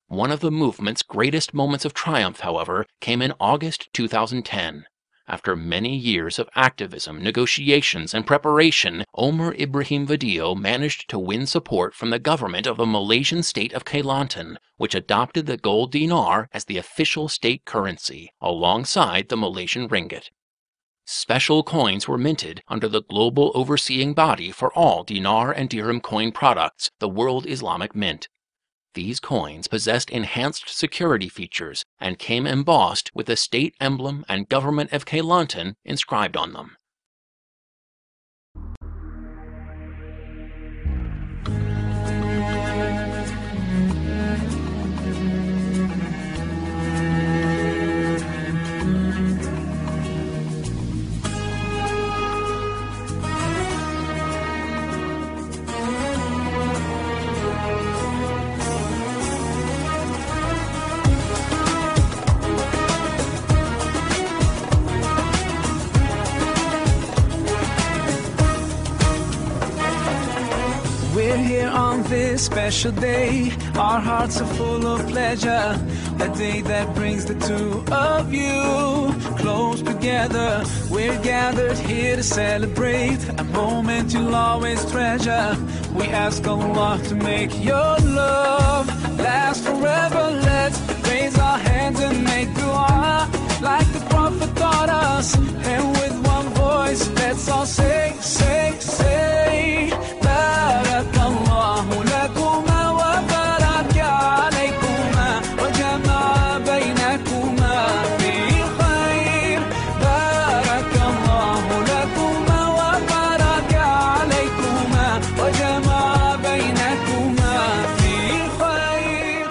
One of the movement's greatest moments of triumph, however, came in August 2010. After many years of activism, negotiations, and preparation, Omar Ibrahim Video managed to win support from the government of the Malaysian state of Kelantan, which adopted the gold dinar as the official state currency, alongside the Malaysian ringgit. Special coins were minted under the global overseeing body for all dinar and dirham coin products, the World Islamic Mint. These coins possessed enhanced security features and came embossed with the state emblem and government of Kelantan inscribed on them. We're here on this special day, our hearts are full of pleasure, a day that brings the two of you close together. We're gathered here to celebrate a moment you'll always treasure. We ask Allah to make your love last forever. Let's raise our hands and make dua like the Prophet taught us, and with one voice let's all say, say, say, Barakallahu lakuma wa baraka alaykuma wa jama'a baynakuma fi khair. Barakallahu lakuma wa baraka alaykuma wa jama'a baynakuma fi khair.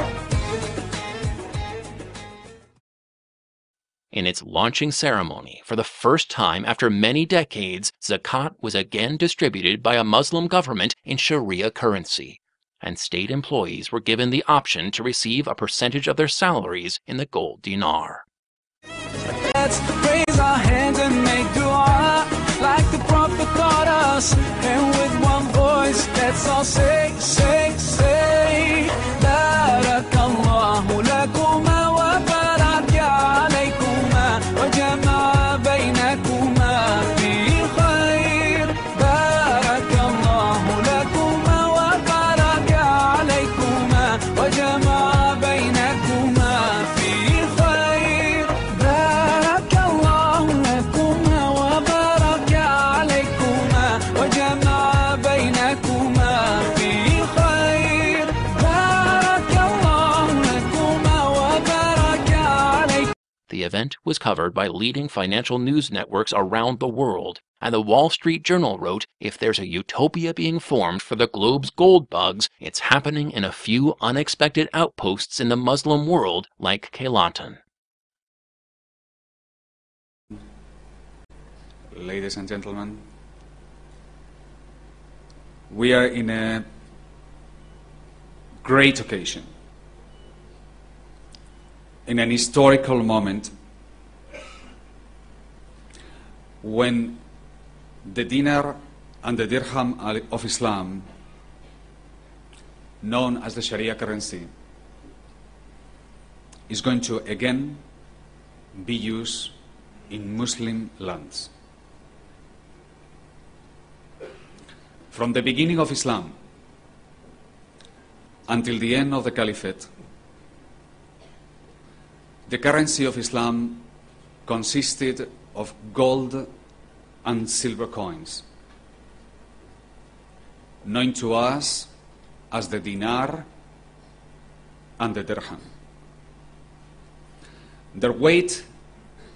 In its launching ceremony, for the first time after many decades, zakat was again distributed by a Muslim government in Sharia currency, and state employees were given the option to receive a percentage of their salaries in the gold dinar. Let's raise our hands and make dua like the Prophet taught us, and with one voice let's all say, say, say, Barakallahu lakuma wa baraka alaykuma wa jama'a baynakuma fi khair. Barakallahu lakuma wa baraka alaykuma wa jama'a baynakuma fi khair. Barakallahu lakuma wa baraka alaykuma wa jama'a baynakuma fi khair. Barakallahu lakuma wa baraka alaykuma. The event was covered by leading financial news networks around the world, and the Wall Street Journal wrote, "If there's a utopia being formed for the globe's gold bugs, it's happening in a few unexpected outposts in the Muslim world like Kelantan." Ladies and gentlemen, we are in a great occasion, in an historical moment when the dinar and the dirham of Islam, known as the Sharia currency, is going to again be used in Muslim lands. From the beginning of Islam until the end of the Caliphate, the currency of Islam consisted of gold and silver coins, known to us as the dinar and the dirham. Their weight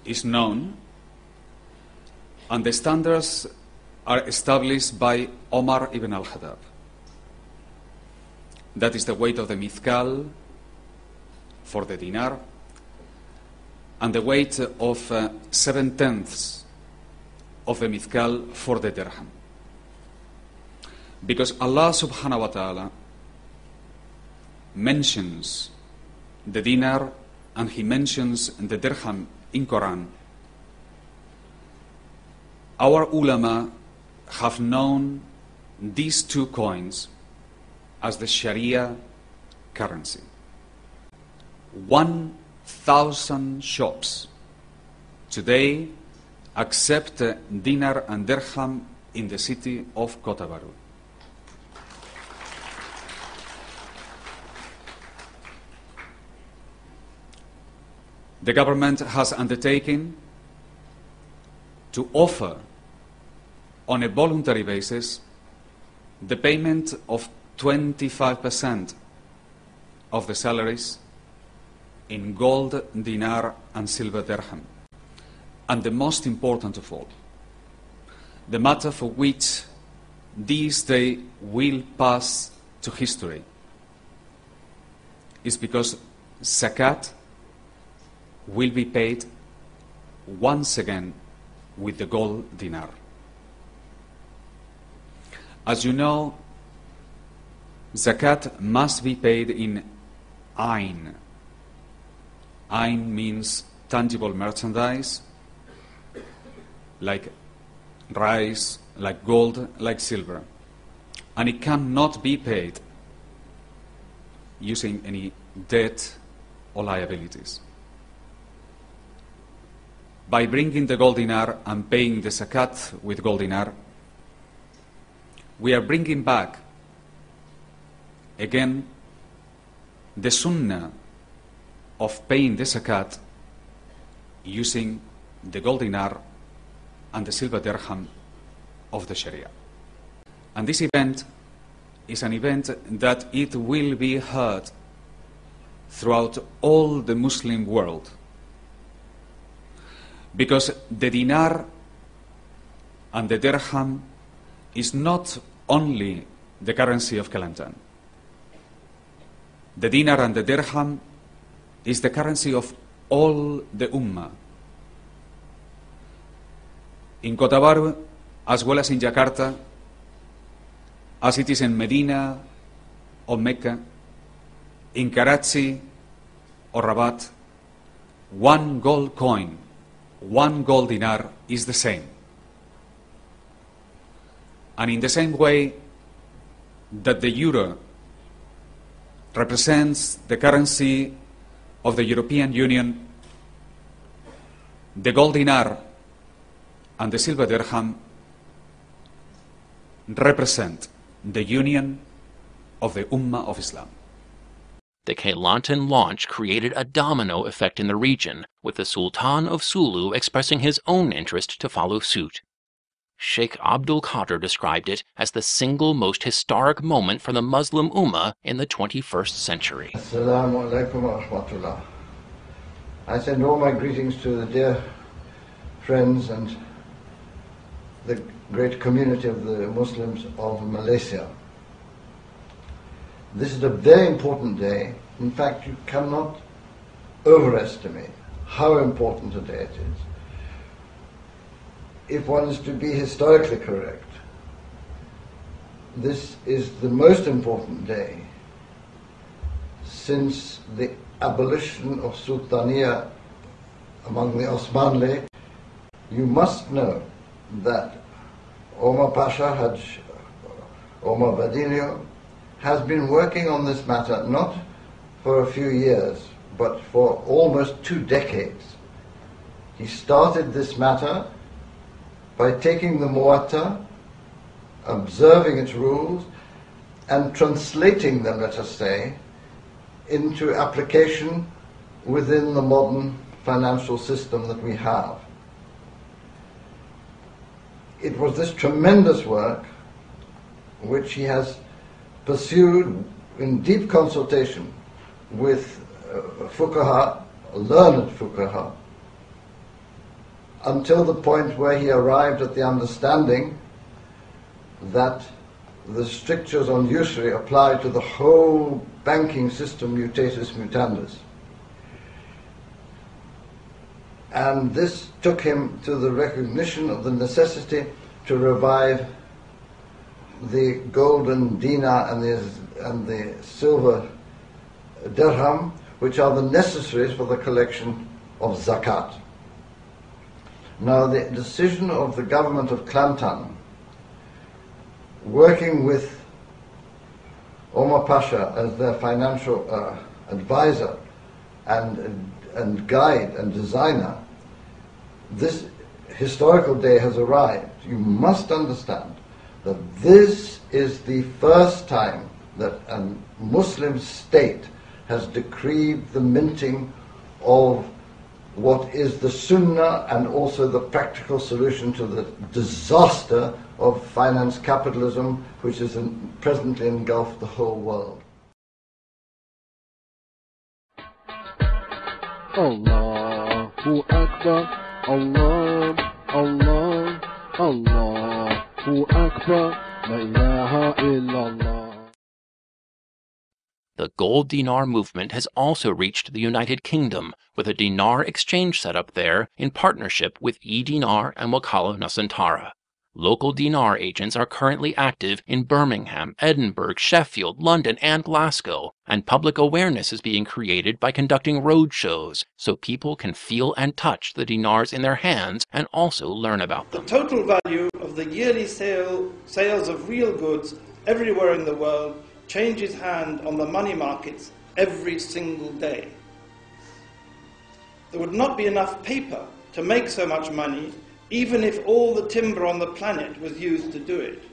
is known, and the standards are established by Omar ibn al-Khattab. That is the weight of the mithqal for the dinar, and the weight of 7/10 of the mithqal for the dirham. Because Allah subhanahu wa ta'ala mentions the dinar and He mentions the dirham in Quran, our ulama have known these two coins as the Sharia currency. 1,000 shops today accept dinar and dirham in the city of Kota Baru. The government has undertaken to offer on a voluntary basis the payment of 25% of the salaries in gold, dinar and silver dirham. And the most important of all, the matter for which this day will pass to history is because zakat will be paid once again with the gold dinar. As you know, zakat must be paid in ayn. Ayn means tangible merchandise, like rice, like gold, like silver. And it cannot be paid using any debt or liabilities. By bringing the gold dinar and paying the zakat with gold dinar, we are bringing back again the sunnah of paying the zakat using the gold dinar and the silver dirham of the Sharia. And this event is an event that it will be heard throughout all the Muslim world, because the dinar and the dirham is not only the currency of Kelantan. The dinar and the dirham is the currency of all the ummah. In Kota Baru, as well as in Jakarta, as it is in Medina or Mecca, in Karachi or Rabat, one gold coin, one gold dinar is the same. And in the same way that the euro represents the currency of the European Union, the gold dinar and the silver dirham represent the union of the Ummah of Islam. The Kelantan launch created a domino effect in the region, with the Sultan of Sulu expressing his own interest to follow suit. Sheikh Abdul Qadir described it as the single most historic moment for the Muslim Ummah in the 21st century. Assalamu alaikum wa rahmatullah. I send all my greetings to the dear friends and the great community of the Muslims of Malaysia. This is a very important day. In fact, you cannot overestimate how important a day it is. If one is to be historically correct, this is the most important day since the abolition of Sultaniya among the Osmanli. You must know that Omar Pasha, Haj Omar Badinio, has been working on this matter not for a few years, but for almost 2 decades. He started this matter by taking the Muwatta, observing its rules, and translating them, let us say, into application within the modern financial system that we have. It was this tremendous work which he has pursued in deep consultation with fuqaha, learned fuqaha, until the point where he arrived at the understanding that the strictures on usury apply to the whole banking system mutatis mutandis. And this took him to the recognition of the necessity to revive the golden dinar and the silver dirham, which are the necessaries for the collection of zakat. Now, the decision of the government of Kelantan, working with Omar Pasha as their financial advisor and guide and designer, this historical day has arrived. You must understand that this is the first time that a Muslim state has decreed the minting of what is the Sunnah and also the practical solution to the disaster of finance capitalism, which is presently engulfed the whole world. Allahu Akbar, Allah, Allah, Allahu Akbar, La ilaha illallah. The Gold Dinar movement has also reached the United Kingdom, with a dinar exchange set up there in partnership with eDinar and Wakala Nusantara. Local dinar agents are currently active in Birmingham, Edinburgh, Sheffield, London, and Glasgow, and public awareness is being created by conducting road shows so people can feel and touch the dinars in their hands and also learn about them. The total value of the yearly sales of real goods everywhere in the world changes hand on the money markets every single day. There would not be enough paper to make so much money, even if all the timber on the planet was used to do it.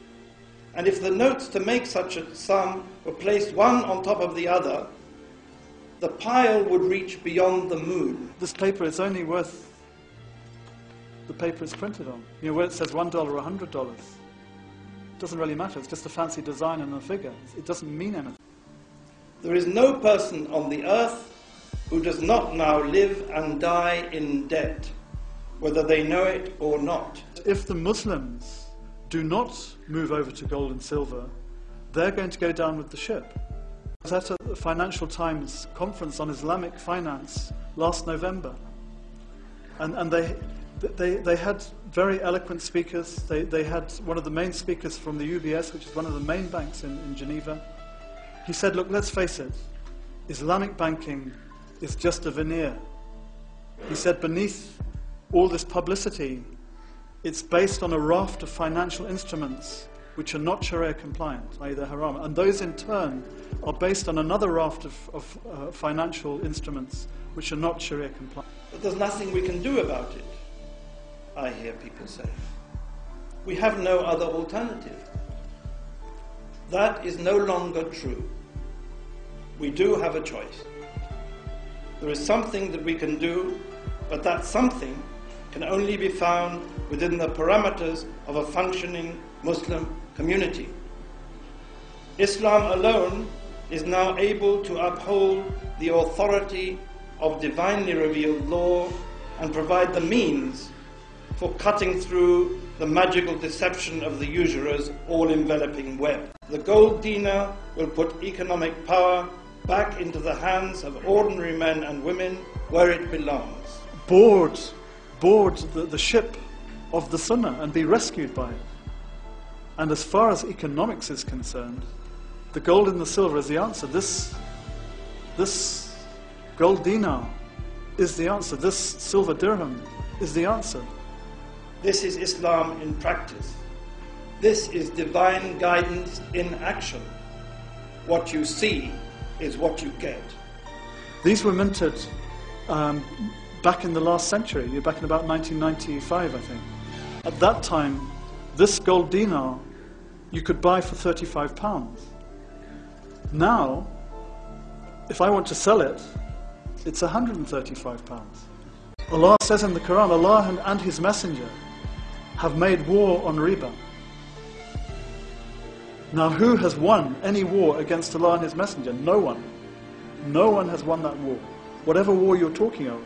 And if the notes to make such a sum were placed one on top of the other, the pile would reach beyond the moon. This paper is only worth the paper it's printed on. You know, where it says $1 or $100, it doesn't really matter. It's just a fancy design and a figure. It doesn't mean anything. There is no person on the earth who does not now live and die in debt, whether they know it or not. If the Muslims do not move over to gold and silver, they're going to go down with the ship. I was at a Financial Times conference on Islamic finance last November, and they had very eloquent speakers. They had one of the main speakers from the UBS, which is one of the main banks in Geneva. He said, look, let's face it, Islamic banking is just a veneer. He said, beneath all this publicity, it's based on a raft of financial instruments which are not Sharia compliant, i.e. they're haram. And those in turn are based on another raft of financial instruments which are not Sharia compliant. But there's nothing we can do about it, I hear people say. We have no other alternative. That is no longer true. We do have a choice. There is something that we can do, but that something can only be found within the parameters of a functioning Muslim community. Islam alone is now able to uphold the authority of divinely revealed law and provide the means for cutting through the magical deception of the usurer's all-enveloping web. The gold dinar will put economic power back into the hands of ordinary men and women where it belongs. Board the ship of the Sunnah and be rescued by it. And as far as economics is concerned, the gold and the silver is the answer. This gold dinar is the answer. This silver dirham is the answer. This is Islam in practice. This is divine guidance in action. What you see is what you get. These were minted back in the last century, back in about 1995, I think. At that time, this gold dinar you could buy for £35. Now, if I want to sell it, it's £135. Allah says in the Quran, Allah and His Messenger have made war on riba. Now, who has won any war against Allah and His Messenger? No one. No one has won that war. Whatever war you're talking of,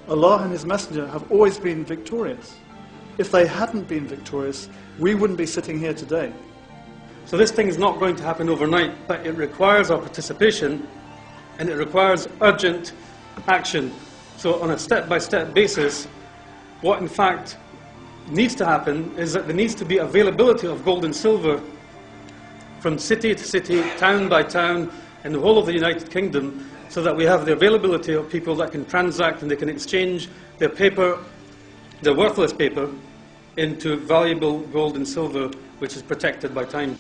Allah and His Messenger have always been victorious. If they hadn't been victorious, we wouldn't be sitting here today. So this thing is not going to happen overnight, but it requires our participation and it requires urgent action. So on a step-by-step basis, what in fact needs to happen is that there needs to be availability of gold and silver from city to city, town by town, in the whole of the United Kingdom, so that we have the availability of people that can transact and they can exchange their paper, their worthless paper, into valuable gold and silver which is protected by time.